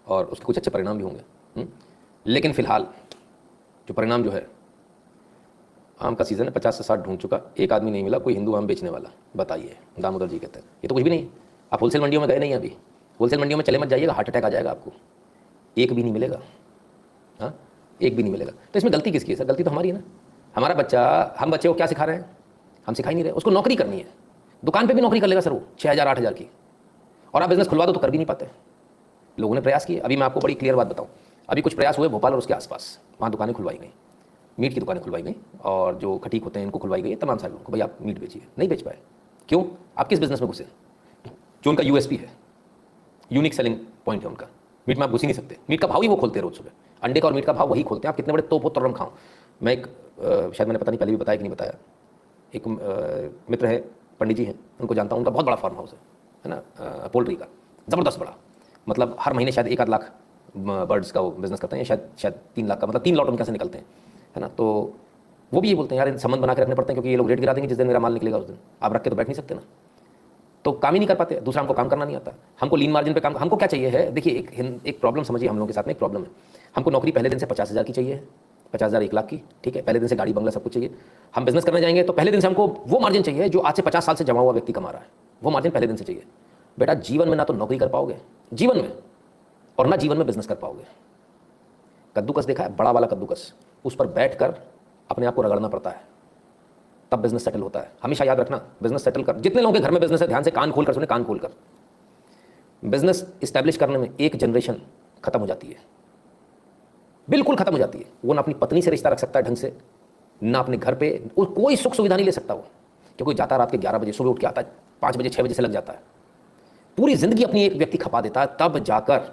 और उसके कुछ अच्छे परिणाम भी होंगे। लेकिन फिलहाल जो परिणाम जो है, आम का सीज़न है, 50 से 60 ढूंढ चुका, एक आदमी नहीं मिला कोई हिंदू आम बेचने वाला। बताइए, दामोदर जी कहते हैं ये तो कुछ भी नहीं। आप होलसेल मंडियों में गए नहीं अभी, होलसेल मंडियों में चले मत जाइएगा, हार्ट अटैक आ जाएगा आपको, एक भी नहीं मिलेगा। हाँ, एक भी नहीं मिलेगा। तो इसमें गलती किसकी है सर? गलती तो हमारी है ना। हमारा बच्चा, हम बच्चे को क्या सिखा रहे हैं? हम सिखा ही नहीं रहे। उसको नौकरी करनी है, दुकान पे भी नौकरी कर लेगा सर वो 6,000 8,000 की, और आप बिजनेस खुलवा दो तो कर भी नहीं पाते। लोगों ने प्रयास किए। अभी मैं आपको बड़ी क्लियर बात बताऊं, अभी कुछ प्रयास हुए भोपाल और उसके आसपास, वहाँ दुकानें खुलवाई गई, मीट की दुकानें खुलवाई गई, और जो खटीक होते हैं इनको खुलवाई गई है, तमाम सारे लोगों को, भाई आप मीट बेचिए। नहीं बेच पाए। क्यों? आप किस बिजनेस में घुसे? जो उनका यूएसपी है, यूनिक सेलिंग पॉइंट है उनका, मीट में आप घुस ही नहीं सकते। मीट का भाव ही वो खोलते हैं रोज सुबह, अंडे का और मीट का भाव वही खोलते हैं। आप कितने बड़े तोप हो तर्रम खाओ। मैं एक शायद मैंने पता नहीं पहले भी बताया कि नहीं बताया, एक मित्र है, पंडित जी हैं, उनको जानता हूँ। उनका बहुत बड़ा फार्म हाउस है ना, पोल्ट्री का, ज़बरदस्त बड़ा। मतलब हर महीने शायद 1 आध लाख बर्ड्स का वो बिजनेस करते हैं, शायद 3 लाख का, मतलब 3 लॉट उनके यहाँ से निकलते हैं, है ना। तो वो भी ये बोलते हैं यार संबंध बना के रखने पड़ते हैं, क्योंकि ये लोग रेट गिरा देंगे जिस दिन मेरा माल निकलेगा उस दिन, आप रख के तो बैठ नहीं सकते ना। तो काम ही नहीं कर पाते। दूसरा, हमको काम करना नहीं आता, हमको लीन मार्जिन पे काम। हमको क्या चाहिए है, देखिए एक प्रॉब्लम समझिए, हम लोगों के साथ में एक प्रॉब्लम है। हमको नौकरी पहले दिन से 50,000 की चाहिए, 50,000 1 लाख की, ठीक है। पहले दिन से गाड़ी बंगला सब कुछ चाहिए। हम बिजनेस करने जाएंगे तो पहले दिन से हमको वो मार्जिन चाहिए जो आज से 50 साल से जमा हुआ व्यक्ति कमा रहा है, वो मार्जिन पहले दिन से चाहिए। बेटा जीवन में ना तो नौकरी कर पाओगे जीवन में, और ना जीवन में बिजनेस कर पाओगे। कद्दूकस देखा है, बड़ा वाला कद्दूकस, उस पर बैठकर अपने आप को रगड़ना पड़ता है, तब बिजनेस सेटल होता है। हमेशा याद रखना, बिजनेस सेटल कर, जितने लोगों के घर में बिजनेस है ध्यान से कान खोलकर सुने, कान खोलकर। बिजनेस इस्टेब्लिश करने में एक जनरेशन खत्म हो जाती है, बिल्कुल खत्म हो जाती है। वो ना अपनी पत्नी से रिश्ता रख सकता है ढंग से, ना अपने घर पे कोई सुख सुविधा नहीं ले सकता वो, क्योंकि जाता रात के 11 बजे, सुबह उठ के आता है 5 बजे 6 बजे से लग जाता है, पूरी जिंदगी अपनी एक व्यक्ति खपा देता है, तब जाकर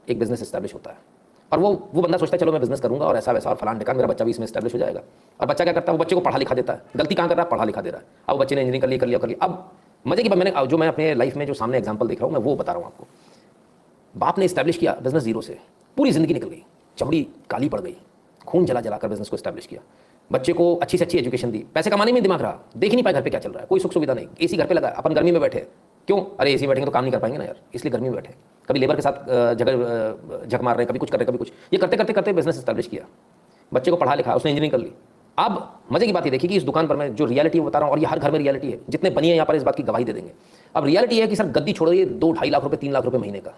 एक बिजनेस इस्टेब्लिश होता है। और वो बंदा सोचता है चलो मैं बिजनेस करूंगा और ऐसा वैसा और फलान ढिकान, मेरा बच्चा भी इसमें इस्टेब्लिश हो जाएगा। और बच्चा क्या करता है, वो बच्चे को पढ़ा लिखा देता है। गलती कहाँ कर रहा है? पढ़ा लिखा दे रहा है। अब बच्चे ने इंजीनियरिंग कर लिया। अब मजे की बात, मैंने जो मैं अपने लाइफ में जो सामने एग्जाम्पल देख रहा हूँ, मैं वो बता रहा हूँ आपको। बाप ने इस्टेब्लिश किया बिजनेस जीरो से, पूरी जिंदगी निकल गई, चमड़ी काली पड़ गई, खून जला जला कर बिजनेस को इस्टेब्लिश किया। बच्चे को अच्छी से अच्छी एजुकेशन दी, पैसे कमाने में दिमाग रहा, देख नहीं पाए घर पे क्या चल रहा है, कोई सुख सुविधा नहीं। एसी घर पे लगा, अपन गर्मी में बैठे, क्यों? अरे एसी बैठेंगे तो काम नहीं कर पाएंगे ना यार, इसलिए गर्मी में बैठे। कभी लेबर के साथ झक मार रहे हैं, कभी कुछ कर रहे हैं, कभी कुछ। ये करते करते करते बिजनेस एस्टैब्लिश किया, बच्चे को पढ़ा लिखा, उसने इंजीनियरिंग कर ली। अब मजे की बात ये देखिए कि इस दुकान पर मैं जो रियलिटी बता रहा हूँ, और ये हर घर में रियलिटी है, जितने बनिए यहाँ पर इस बात की गवाही दे देंगे। अब रियलिटी है कि सर गद्दी छोड़ रही है 2-2.5 लाख रुपये 3 लाख रुपये महीने का,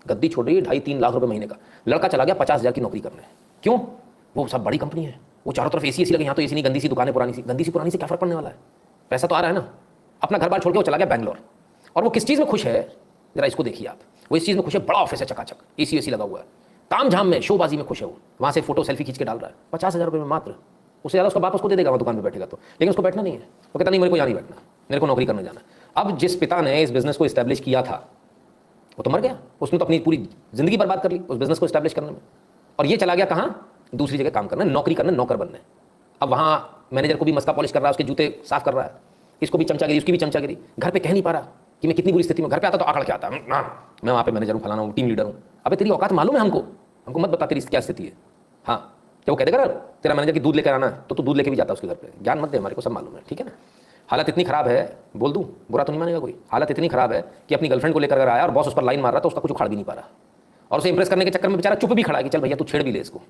गद्दी छोड़ रही है 2.5-3 लाख रुपये महीने का। लड़का चला गया 50,000 की नौकरी करने, क्यों? वो सब बड़ी कंपनी है, वो चारों तरफ एसी लगे, यहाँ तो एसी नहीं, गंदी सी दुकान है, पुरानी सी। गंदी सी पुरानी से क्या फर्क पड़ने वाला है, पैसा तो आ रहा है ना। अपना घर बार छोड़ के वो चला गया बैंगलोर, और वो किस चीज़ में खुश है जरा इसको देखिए आप। वो इस चीज़ में खुश है, बड़ा ऑफिस है चकाचक, एसी लगा हुआ है, ताम झाम में शोबाजी में खुश है वो, वहाँ से फोटो सेल्फी खींच के डाल रहा है 50,000 रुपये में मात्र। उससे ज़्यादा उसका बाप उसको दे देगा वहाँ दुकान पर बैठेगा तो, लेकिन उसको बैठना नहीं है। वो कहता नहीं मेरे को यहाँ नहीं बैठना, मेरे को नौकरी करने जाना। अब जिस पिता ने इस बिजनेस को इस्टेब्लिश किया था वो तो मर गया, उसने तो अपनी पूरी जिंदगी बर्बाद कर ली उस बिजनेस को इस्टेब्लिश करने में, और ये चला गया कहाँ? दूसरी जगह काम करना, नौकरी करना, नौकर बनने। अब वहाँ मैनेजर को भी मस्का पॉलिश कर रहा है, उसके जूते साफ कर रहा है, इसको भी चमचागिरी, उसकी भी चमचागिरी। घर पे कह नहीं पा रहा कि मैं कितनी बुरी स्थिति में। घर पे आता तो आकड़ के आता, मैं वहाँ पे मैनेजर हूँ, फलाना हूँ, टीम लीडर हूँ। अबे तेरी औकात मालूम है हमको मत बता तेरी क्या स्थिति है। हाँ, क्या वो कह देगा तेरा मैनेजर की दूध लेकर आना है तो तू दूध लेके भी जाता है उसके घर पे। ज्ञान मत दे, हमारे को सब मालूम है, ठीक है ना। हालत इतनी खराब है, बोल दूँ बुरा तो नहीं मानेगा कोई, हालत इतनी खराब है कि अपनी गर्लफ्रेंड को लेकर अगर आया और बॉस उस पर लाइन मार रहा तो उसका कुछ उखाड़ भी नहीं पा रहा, और उसे इंप्रेस करने के चक्कर में बेचारा चुप भी खड़ा है कि चल भैया तू छेड़ भी ले इसको,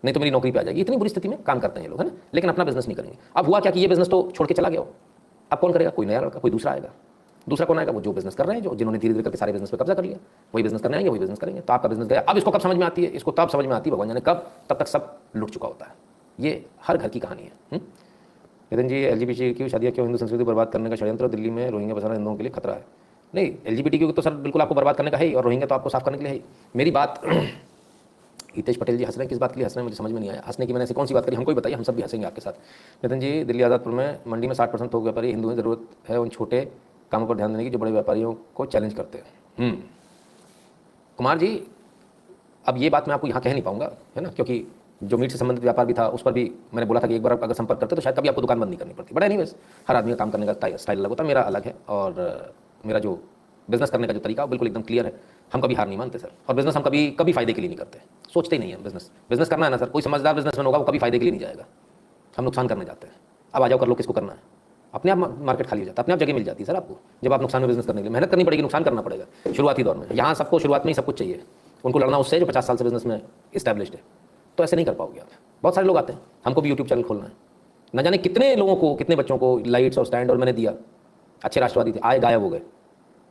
नहीं तो मेरी नौकरी पे आ जाएगी। इतनी बुरी स्थिति में काम करते हैं ये लोग, है ना, लेकिन अपना बिजनेस नहीं करेंगे। अब हुआ क्या कि ये बिजनेस तो छोड़ के चला गया, अब कौन करेगा? कोई नया लड़का, कोई दूसरा आएगा। दूसरा कौन आएगा? वो जो बिजनेस कर रहे हैं, जो जिन्होंने धीरे धीरे करके सारे बिजनेस पे कब्जा कर लिया, वही बिजनेस करने आएंगे, वही बिजनेस करेंगे। तो आपका बिजनेस गया। अब इसको कब समझ में आती है? इसको तब समझ में आती है भगवान जाने कब, तब तक सब लुट चुका होता है। ये हर घर की कहानी है। नितिन जी, LGBTQ शादियाँ क्यों हिंदू संस्कृति बर्बाद करने का षड्यंत्र? दिल्ली में रोहिंग्या बसाना हिंदुओं के लिए खतरा है। नहीं, LGBTQ तो सर बिल्कुल आपको बर्बाद करने का है ही, और रोहिंग्या तो आपको साफ करने के लिए है ही। मेरी बात हितेश पटेल जी हंस रहे हैं, किस बात के लिए हंस रहे हैं मुझे समझ में नहीं आया। हंसने की मैंने ऐसी कौन सी बात करी, हमको ही बताइए, हम सब भी हंसेंगे आपके साथ। नितिन जी, दिल्ली आज़ादपुर में मंडी में 60% थोक व्यापारी हिंदू हैं, ज़रूरत है उन छोटे कामों पर ध्यान देने की जो बड़े व्यापारियों को चैलेंज करते हैं। कुमार जी, अब ये बात मैं आपको यहाँ कह नहीं पाऊंगा, है ना, क्योंकि जो मीट से संबंधित व्यापार भी था उस पर भी मैंने बोला था कि एक बार अगर संपर्क करते तो शायद कभी आपको दुकान बंद नहीं करनी पड़ती। बट एनीवेज, हर आदमी का काम करने का स्टाइल अलग होता है, मेरा अलग है, और मेरा जो बिजनेस करने का जो तरीका बिल्कुल एकदम क्लियर है। हम कभी हार नहीं मानते सर, और बिजनेस हम कभी फायदे के लिए नहीं करते, सोचते ही नहीं है। बिजनेस करना है ना सर, कोई समझदार बिजनेसमैन होगा वो कभी फायदे के लिए नहीं जाएगा, हम नुकसान करने जाते हैं। अब आ जाओ, कर लो, किसको करना है, अपने आप मार्केट खाली हो जाता है, अपने आप जगह मिल जाती है सर आपको। जब आप नुकसान में बिजनेस करने के लिए मेहनत करनी पड़ेगी, नुकसान करना पड़ेगा शुरुआती दौर में। यहाँ सबको शुरुआत में ही सब कुछ चाहिए, उनको लड़ना उससे जो 50 साल से बिजनेस में इस्टेब्लिश्ड है, तो ऐसे नहीं कर पाओगे आप। बहुत सारे लोग आते हैं, हमको भी यूट्यूब चैनल खोलना है, न जाने कितने लोगों को, कितने बच्चों को लाइट्स और स्टैंड और मैंने दिया, अच्छे राष्ट्रवादी थे, आए गायब हो गए।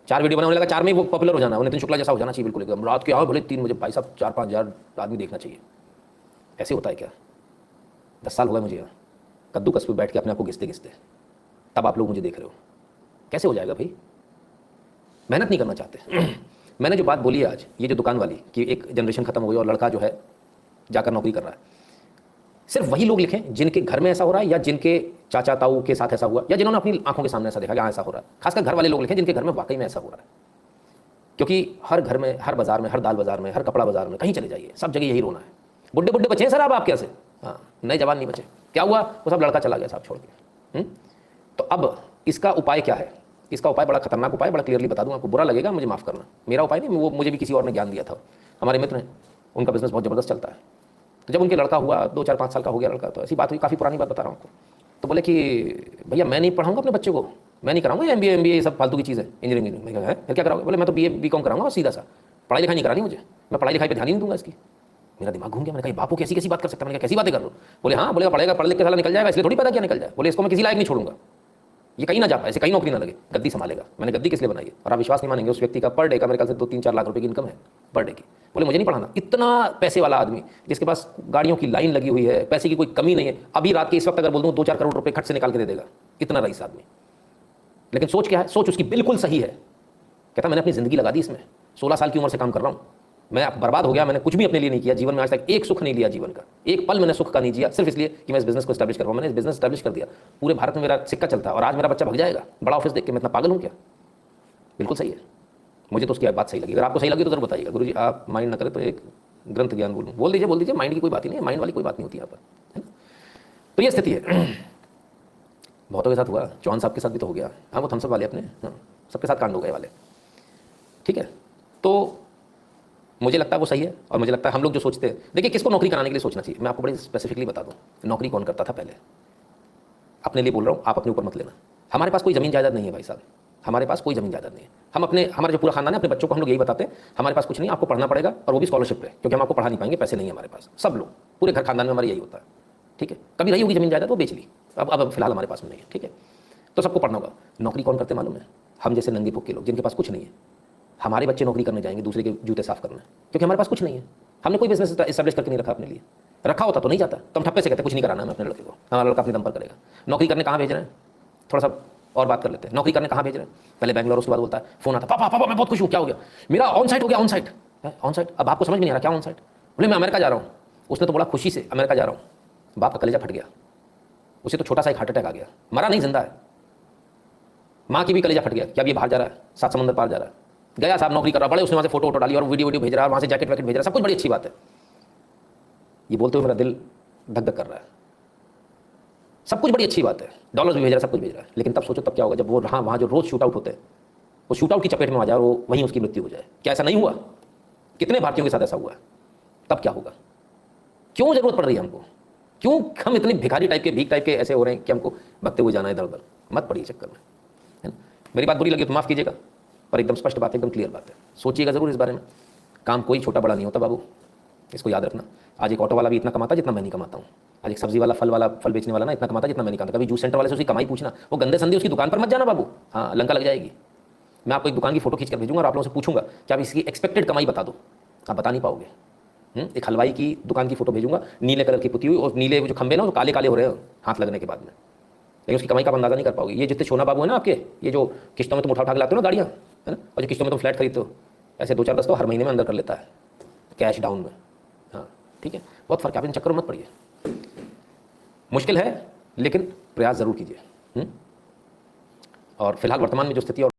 4 वीडियो बनाने लगा, 4 में ही वो पॉपुलर हो जाना, उन्हें नितिन शुक्ला जैसा हो जाना चाहिए बिल्कुल एकदम, रात के आओ भले 3 बजे, भाई साहब 4-5 हज़ार आदमी देखना चाहिए। ऐसे होता है क्या? 10 साल हो गए मुझे यहाँ कद्दूकस पे बैठ के अपने आप को घिसते घिसते, तब आप लोग मुझे देख रहे हो। कैसे हो जाएगा भाई? मेहनत नहीं करना चाहते। मैंने जो बात बोली है आज, ये जो दुकान वाली कि एक जनरेशन खत्म हो गई और लड़का जो है जाकर नौकरी कर रहा है, सिर्फ वही लोग लिखें जिनके घर में ऐसा हो रहा है, या जिनके चाचा ताऊ के साथ ऐसा हुआ, या जिन्होंने अपनी आंखों के सामने ऐसा देखा कि हाँ ऐसा हो रहा है। खासकर घर वाले लोग लिखें जिनके घर में वाकई में ऐसा हो रहा है, क्योंकि हर घर में, हर बाजार में, हर दाल बाजार में, हर कपड़ा बाजार में, कहीं चले जाइए सब जगह यही रोना है। बुढ़े बुढ़े बचे हैं सर आप कैसे? हाँ, नए जवान नहीं बचे। क्या हुआ? वो सब लड़का चला गया साहब छोड़ के। तो अब इसका उपाय क्या है? इसका उपाय बड़ा खतरनाक उपाय, बड़ा क्लियरली बता दूं आपको, बुरा लगेगा मुझे माफ़ करना, मेरा उपाय नहीं, वो मुझे भी किसी और ने ज्ञान दिया था। हमारे मित्र हैं, उनका बिजनेस बहुत ज़बरदस्त चलता है। तो जब उनके लड़का हुआ, 2-4-5 साल का हो गया लड़का, तो ऐसी बात हुई, काफ़ी पुरानी बात बता रहा हूँ आपको। तो बोले कि भैया मैं नहीं पढ़ाऊंगा अपने बच्चे को, मैं नहीं कराऊंगा MBA ये सब फालतू की चीज़ है, इंजीनियरिंग। मैं कहा फिर क्या कराओगे? बोले मैं तो BA BCom कराऊंगा, सीधा सा, पढ़ाई लिखाई नहीं करानी मुझे, मैं पढ़ाई लिखाई पर ध्यान ही नहीं दूंगा इसकी। मेरा दिमाग घूम गया, मैंने कहा बापू कैसी कैसी बात कर सकता है? मैंने कहा कैसी बातें कर लो? बोले हाँ, बोलेगा पढ़ेगा, पढ़ लिख के साला निकल जाएगा, इसलिए थोड़ी पता क्या निकल जाए। बोले इसको मैं किसी लायक नहीं छोड़ूंगा, ये कहीं ना जा पाए, ऐसे कहीं नौकरी ना लगे, गद्दी संभालेगा। मैंने गद्दी किस लिए बनाई है? और आप विश्वास नहीं मानेंगे, उस व्यक्ति का पर डे का मेरे ख्याल से 2-3-4 लाख रुपए की इनकम है पर डे की। बोले मुझे नहीं पढ़ाना। इतना पैसे वाला आदमी जिसके पास गाड़ियों की लाइन लगी हुई है, पैसे की कोई कमी नहीं है, अभी रात के इस वक्त अगर बोल दूँ 2-4 करोड़ रुपए खट से निकाल के दे देगा, इतना रईस आदमी। लेकिन सोच क्या है? सोच उसकी बिल्कुल सही है। कहता मैंने अपनी ज़िंदगी लगा दी इसमें, 16 साल की उम्र से काम कर रहा हूँ, मैं बर्बाद हो गया, मैंने कुछ भी अपने लिए नहीं किया जीवन में, आज तक एक सुख नहीं लिया जीवन का, एक पल मैंने सुख का नहीं जिया, सिर्फ इसलिए कि मैं इस बिजनेस को एस्टैब्लिश कर रहा हूँ। मैंने इस बिजनेस एस्टैब्लिश कर दिया, पूरे भारत में मेरा सिक्का चलता है, और आज मेरा बच्चा भग जाएगा बड़ा ऑफिस देख के। मैं इतना पागल हूँ क्या? बिल्कुल सही है, मुझे तो उसकी बात सही लगी। अगर आपको सही लगी तो जरूर बताइएगा। गुरुजी आप माइंड ना करें तो एक ग्रंथ ज्ञान बोल दीजिए, माइंड की कोई बात ही नहीं है, माइंड वाली कोई बात नहीं होती यहाँ पर, है ना? तो ये स्थिति है। बहुतों के साथ हुआ, चौहान साहब के साथ भी तो हो गया। हाँ, वो थम्सअप वाले अपने, हाँ, सबके साथ कांड हो गए वाले, ठीक है। तो मुझे लगता है वो सही है, और मुझे लगता है हम लोग जो सोचते हैं, देखिए किसको नौकरी कराने के लिए सोचना चाहिए, मैं आपको बड़ी स्पेसिफिकली बता दूं। नौकरी कौन करता था पहले, अपने लिए बोल रहा हूँ, आप अपने ऊपर मत लेना। हमारे पास कोई ज़मीन जायदाद नहीं है भाई साहब, हमारे पास कोई ज़मीन जायदाद नहीं है। हम अपने, हमारा जो पूरा खानदान है, अपने बच्चों को हम लोग यही बताते हैं हमारे पास कुछ नहीं, आपको पढ़ना पड़ेगा, और वो भी स्कॉलरशिप पे, क्योंकि हम आपको पढ़ा नहीं पाएंगे, पैसे नहीं है हमारे पास। सब लोग पूरे घर खानदान में हमारे यही होता है, ठीक है। कभी रही होगी ज़मीन जायदाद, वो बेच ली, अब फिलहाल हमारे पास में नहीं है, ठीक है। तो सबको पढ़ना होगा। नौकरी कौन करते मालूम है? हम जैसे नंगे भूखे लोग, जिनके पास कुछ नहीं है। हमारे बच्चे नौकरी करने जाएंगे दूसरे के जूते साफ करने, क्योंकि हमारे पास कुछ नहीं है, हमने कोई बिजनेस एस्टैब्लिश करके नहीं रखा अपने लिए। रखा होता तो नहीं जाता, तो हम ठप्पे से कहते कुछ नहीं कराना है अपने लड़के को, हमारा लड़का अपने दम पर करेगा। नौकरी करने कहाँ भेज रहे हैं? थोड़ा सा और बात कर लेते हैं, नौकरी करने कहाँ भेज रहे हैं? पहले बैंगलोर, उसके बाद बोलता है, फोन आता, पापा पापा मैं बहुत खुश हूँ, क्या हो गया? मेरा ऑन साइट हो गया। ऑन साइट है, ऑन साइट। अब आपको समझ में नहीं आ रहा क्या ऑन साइट? बोले मैं अमेरिका जा रहा हूँ। उसने तो बड़ा खुशी से अमेरिका जा रहा हूँ, बाप का कलेजा फट गया, उसे तो छोटा सा एक हार्ट अटैक आ गया, मरा नहीं, जिंदा है। माँ की भी कलेजा फट गया, क्या ये बाहर जा रहा है, 7 समंदर पार जा रहा है। गया साहब, नौकरी कर रहा, बड़े उसने वहाँ से फोटो डाली और वीडियो भेज रहा है, वहाँ से जैकेट वैकेट भेज रहा है, सब कुछ बड़ी अच्छी बात है। ये बोलते हुए मेरा दिल धक धक कर रहा है। सब कुछ बड़ी अच्छी बात है, डॉलर्स भी भेज रहा है, सब कुछ भेज रहा है, लेकिन तब सोचो तब क्या होगा जब वो वहाँ जो रोज शूट आउट होते हैं, वो शूट आउट की चपेट में आ जाए और वो वहीं उसकी मृत्यु हो जाए। क्या ऐसा नहीं हुआ? कितने भारतीयों के साथ ऐसा हुआ है? तब क्या होगा? क्यों जरूरत पड़ रही है हमको? क्यों हम इतने भिखारी टाइप के, भीख टाइप के ऐसे हो रहे हैं कि हमको भगते हुए जाना है इधर उधर? मत पड़िए चक्कर में, है ना? मेरी बात बुरी लगी तो माफ़ कीजिएगा, पर एकदम स्पष्ट बात है, एकदम क्लियर बात है। सोचिएगा जरूर इस बारे में। काम कोई छोटा बड़ा नहीं होता बाबू, इसको याद रखना। आज एक ऑटो वाला भी इतना कमाता जितना मैं नहीं कमाता हूँ। आज एक सब्जी वाला, फल बेचने वाला ना इतना कमाता जितना मैं नहीं कमाता। कभी जूस सेंटर वाले से उसकी कमाई पूछना, वो गंदे संदे उसकी दुकान पर मत जाना बाबू, हाँ लंका लग जाएगी। मैं आपको एक दुकान की फोटो खींच कर भेजूंगा और आप लोगों से पूछूंगा कि आप इसकी एक्सपेक्टेड कमाई बता दो, आप बता नहीं पाओगे। एक हलवाई की दुकान की फोटो भेजूंगा, नीले कलर की पुती हुई, और नीले जो खंबे ना वो काले काले हो रहे हैं हाथ लगने के बाद में, लेकिन उसकी कमाई का अंदाजा नहीं कर पाओगे। ये जितने सोना बाबू है ना आपके, ये जो किस्तों में तुम उठा के लाते हो ना गाड़ियाँ, है ना, और जो किस्तों में तुम फ्लैट खरीदते हो, ऐसे 2-4 दस्तों हर महीने में अंदर कर लेता है कैश डाउन में। हाँ ठीक है, बहुत फर्क है, आप इन चक्करों में मत पड़िए। मुश्किल है लेकिन प्रयास ज़रूर कीजिए। और फिलहाल वर्तमान में जो स्थिति और